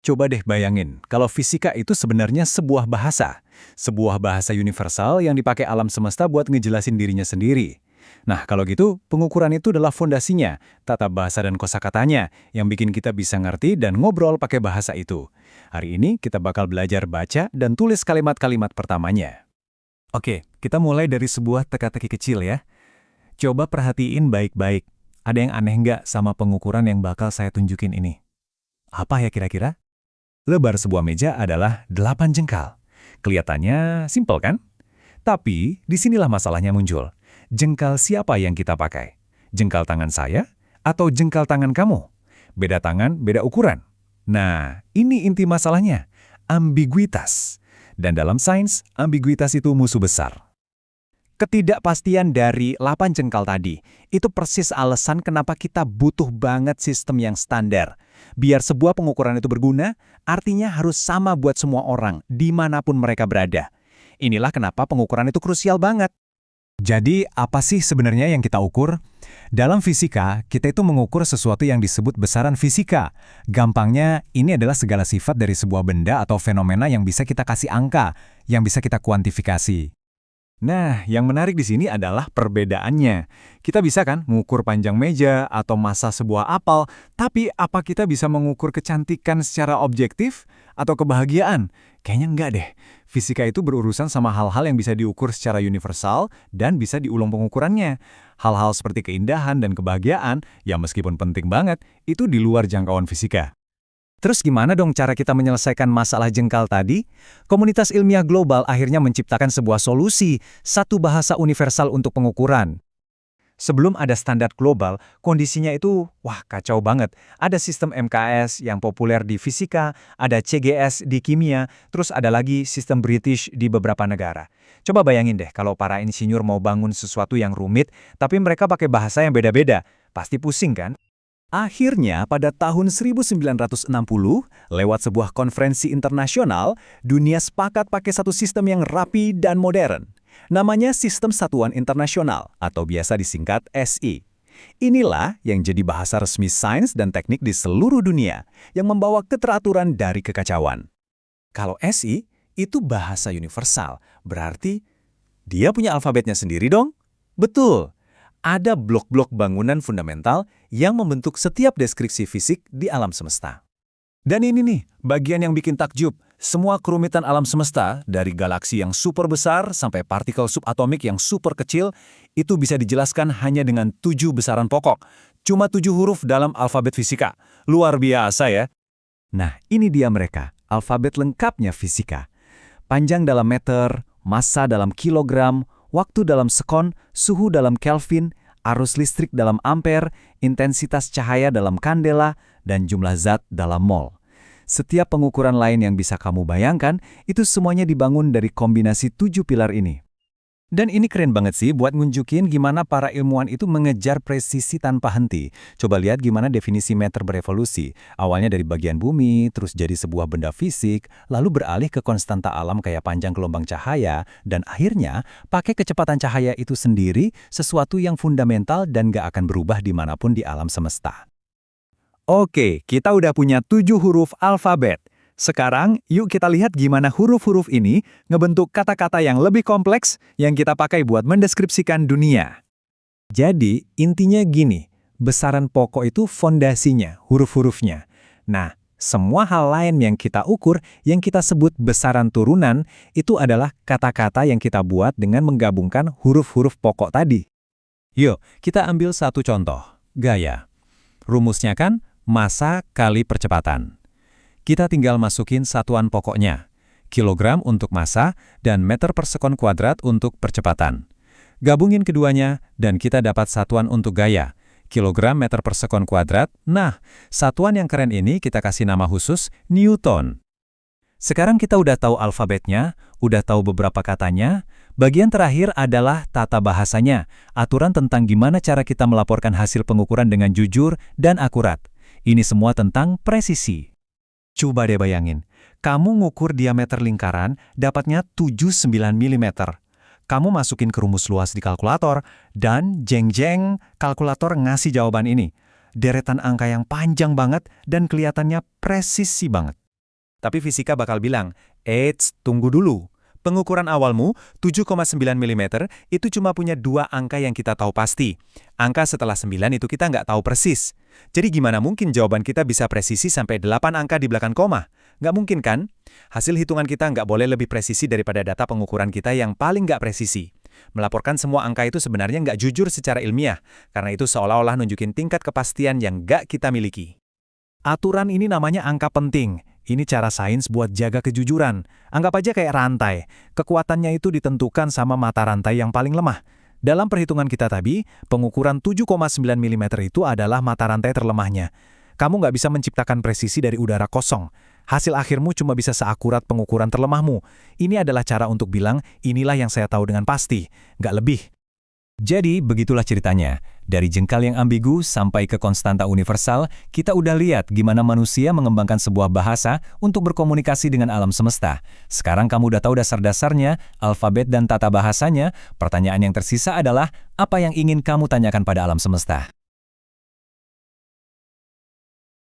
Coba deh bayangin, kalau fisika itu sebenarnya sebuah bahasa. Sebuah bahasa universal yang dipakai alam semesta buat ngejelasin dirinya sendiri. Nah, kalau gitu, pengukuran itu adalah fondasinya, tata bahasa dan kosakatanya, yang bikin kita bisa ngerti dan ngobrol pakai bahasa itu. Hari ini kita bakal belajar baca dan tulis kalimat-kalimat pertamanya. Oke, kita mulai dari sebuah teka-teki kecil ya. Coba perhatiin baik-baik. Ada yang aneh nggak sama pengukuran yang bakal saya tunjukin ini? Apa ya kira-kira? Lebar sebuah meja adalah 8 jengkal. Kelihatannya simpel kan? Tapi disinilah masalahnya muncul. Jengkal siapa yang kita pakai? Jengkal tangan saya atau jengkal tangan kamu? Beda tangan, beda ukuran. Nah, ini inti masalahnya. Ambiguitas. Dan dalam sains, ambiguitas itu musuh besar. Ketidakpastian dari 8 jengkal tadi, itu persis alasan kenapa kita butuh banget sistem yang standar. Biar sebuah pengukuran itu berguna, artinya harus sama buat semua orang, dimanapun mereka berada. Inilah kenapa pengukuran itu krusial banget. Jadi, apa sih sebenarnya yang kita ukur? Dalam fisika, kita itu mengukur sesuatu yang disebut besaran fisika. Gampangnya, ini adalah segala sifat dari sebuah benda atau fenomena yang bisa kita kasih angka, yang bisa kita kuantifikasi. Nah, yang menarik di sini adalah perbedaannya. Kita bisa kan mengukur panjang meja atau massa sebuah apel, tapi apa kita bisa mengukur kecantikan secara objektif atau kebahagiaan? Kayaknya enggak deh. Fisika itu berurusan sama hal-hal yang bisa diukur secara universal dan bisa diulang pengukurannya. Hal-hal seperti keindahan dan kebahagiaan, yang meskipun penting banget, itu di luar jangkauan fisika. Terus gimana dong cara kita menyelesaikan masalah jengkal tadi? Komunitas ilmiah global akhirnya menciptakan sebuah solusi, satu bahasa universal untuk pengukuran. Sebelum ada standar global, kondisinya itu, kacau banget. Ada sistem MKS yang populer di fisika, ada CGS di kimia, terus ada lagi sistem British di beberapa negara. Coba bayangin deh kalau para insinyur mau bangun sesuatu yang rumit, tapi mereka pakai bahasa yang beda-beda. Pasti pusing kan? Akhirnya, pada tahun 1960, lewat sebuah konferensi internasional, dunia sepakat pakai satu sistem yang rapi dan modern. Namanya Sistem Satuan Internasional, atau biasa disingkat SI. Inilah yang jadi bahasa resmi sains dan teknik di seluruh dunia, yang membawa keteraturan dari kekacauan. Kalau SI, itu bahasa universal, berarti dia punya alfabetnya sendiri dong? Betul! Ada blok-blok bangunan fundamental yang membentuk setiap deskripsi fisik di alam semesta. Dan ini nih, bagian yang bikin takjub. Semua kerumitan alam semesta, dari galaksi yang super besar sampai partikel subatomik yang super kecil, itu bisa dijelaskan hanya dengan 7 besaran pokok. Cuma 7 huruf dalam alfabet fisika. Luar biasa ya. Nah, ini dia mereka, alfabet lengkapnya fisika. Panjang dalam meter, massa dalam kilogram, waktu dalam sekon, suhu dalam Kelvin, arus listrik dalam ampere, intensitas cahaya dalam kandela, dan jumlah zat dalam mol. Setiap pengukuran lain yang bisa kamu bayangkan, itu semuanya dibangun dari kombinasi 7 pilar ini. Dan ini keren banget sih buat nunjukin gimana para ilmuwan itu mengejar presisi tanpa henti. Coba lihat gimana definisi meter berevolusi. Awalnya dari bagian bumi, terus jadi sebuah benda fisik, lalu beralih ke konstanta alam kayak panjang gelombang cahaya, dan akhirnya pakai kecepatan cahaya itu sendiri sesuatu yang fundamental dan gak akan berubah dimanapun di alam semesta. Oke, kita udah punya 7 huruf alfabet. Sekarang, yuk kita lihat gimana huruf-huruf ini ngebentuk kata-kata yang lebih kompleks yang kita pakai buat mendeskripsikan dunia. Jadi, intinya gini, besaran pokok itu fondasinya, huruf-hurufnya. Nah, semua hal lain yang kita ukur, yang kita sebut besaran turunan, itu adalah kata-kata yang kita buat dengan menggabungkan huruf-huruf pokok tadi. Yuk, kita ambil satu contoh, gaya. Rumusnya kan massa kali percepatan. Kita tinggal masukin satuan pokoknya, kilogram untuk massa dan meter per sekon kuadrat untuk percepatan. Gabungin keduanya dan kita dapat satuan untuk gaya, kilogram meter per sekon kuadrat. Nah, satuan yang keren ini kita kasih nama khusus Newton. Sekarang kita udah tahu alfabetnya, udah tahu beberapa katanya. Bagian terakhir adalah tata bahasanya, aturan tentang gimana cara kita melaporkan hasil pengukuran dengan jujur dan akurat. Ini semua tentang presisi. Coba deh bayangin, kamu ngukur diameter lingkaran, dapatnya 79 mm. Kamu masukin ke rumus luas di kalkulator, dan jeng-jeng, kalkulator ngasih jawaban ini. Deretan angka yang panjang banget dan kelihatannya presisi banget. Tapi fisika bakal bilang, eits, tunggu dulu. Pengukuran awalmu, 7,9 mm, itu cuma punya 2 angka yang kita tahu pasti. Angka setelah 9 itu kita nggak tahu persis. Jadi gimana mungkin jawaban kita bisa presisi sampai 8 angka di belakang koma? Nggak mungkin kan? Hasil hitungan kita nggak boleh lebih presisi daripada data pengukuran kita yang paling nggak presisi. Melaporkan semua angka itu sebenarnya nggak jujur secara ilmiah, karena itu seolah-olah nunjukin tingkat kepastian yang nggak kita miliki. Aturan ini namanya angka penting. Ini cara sains buat jaga kejujuran. Anggap aja kayak rantai. Kekuatannya itu ditentukan sama mata rantai yang paling lemah. Dalam perhitungan kita tadi, pengukuran 7,9 mm itu adalah mata rantai terlemahnya. Kamu nggak bisa menciptakan presisi dari udara kosong. Hasil akhirmu cuma bisa seakurat pengukuran terlemahmu. Ini adalah cara untuk bilang, inilah yang saya tahu dengan pasti. Nggak lebih. Jadi, begitulah ceritanya. Dari jengkal yang ambigu sampai ke konstanta universal, kita udah lihat gimana manusia mengembangkan sebuah bahasa untuk berkomunikasi dengan alam semesta. Sekarang kamu udah tahu dasar-dasarnya, alfabet dan tata bahasanya. Pertanyaan yang tersisa adalah, apa yang ingin kamu tanyakan pada alam semesta?